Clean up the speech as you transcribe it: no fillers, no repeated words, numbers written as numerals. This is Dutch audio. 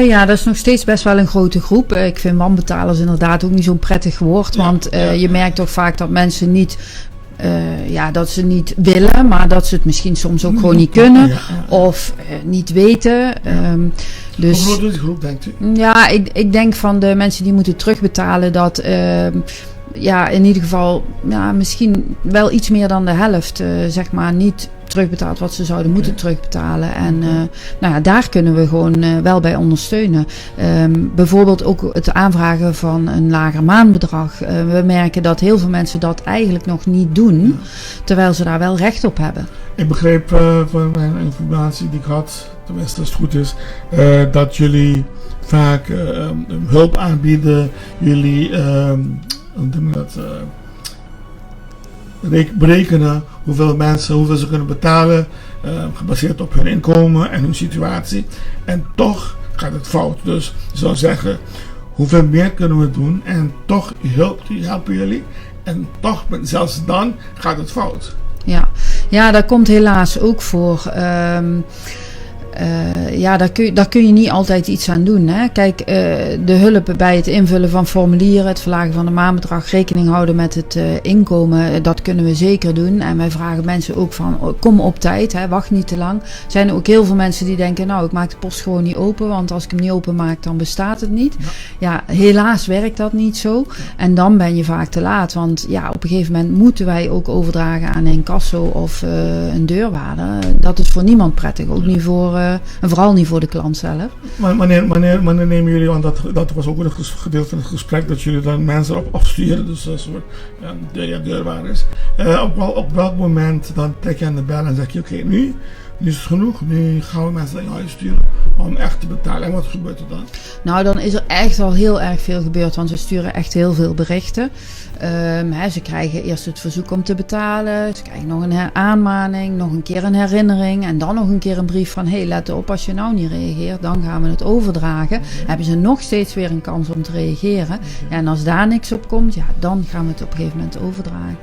Ja, dat is nog steeds best wel een grote groep. Ik vind wanbetalers inderdaad ook niet zo'n prettig woord. Want je merkt toch vaak dat mensen niet... dat ze niet willen, maar dat ze het misschien soms ook gewoon niet kunnen. Of niet weten. Dus, hoe groot is die groep, denkt u? Ja, ik denk van de mensen die moeten terugbetalen dat... in ieder geval misschien wel iets meer dan de helft zeg maar niet terugbetaald wat ze zouden moeten terugbetalen. En daar kunnen we gewoon wel bij ondersteunen. Bijvoorbeeld ook het aanvragen van een lager maandbedrag. We merken dat heel veel mensen dat eigenlijk nog niet doen, terwijl ze daar wel recht op hebben. Ik begreep van mijn informatie die ik had, tenminste als het goed is, dat jullie vaak hulp aanbieden. Jullie berekenen hoeveel ze kunnen betalen, gebaseerd op hun inkomen en hun situatie. En toch gaat het fout. Dus je zou zeggen, hoeveel meer kunnen we doen en toch helpen jullie. En toch, zelfs dan, gaat het fout. Ja, dat komt helaas ook voor. Daar kun je niet altijd iets aan doen. Hè? Kijk, de hulp bij het invullen van formulieren, het verlagen van de maandbedrag, rekening houden met het inkomen, dat kunnen we zeker doen. En wij vragen mensen ook van, kom op tijd, hè, wacht niet te lang. Er zijn ook heel veel mensen die denken, ik maak de post gewoon niet open, want als ik hem niet open maak, dan bestaat het niet. Ja, helaas werkt dat niet zo. En dan ben je vaak te laat, want op een gegeven moment moeten wij ook overdragen aan een incasso of een deurwaarder. Dat is voor niemand prettig, ook niet voor... en vooral niet voor de klant zelf. Maar wanneer nemen jullie, want dat was ook een gedeelte van het gesprek, dat jullie dan mensen op afsturen, dus een soort deurwaarders. Op welk moment dan trek je aan de bel en zeg je, oké, nu is het genoeg, nu gaan we mensen naar huis sturen om echt te betalen. En wat gebeurt er dan? Nou, dan is er echt al heel erg veel gebeurd, want we sturen echt heel veel berichten. Ze krijgen eerst het verzoek om te betalen, ze krijgen nog een aanmaning, nog een keer een herinnering en dan nog een keer een brief van let op, als je nou niet reageert, dan gaan we het overdragen. Hebben ze nog steeds weer een kans om te reageren. Ja, en als daar niks op komt, dan gaan we het op een gegeven moment overdragen.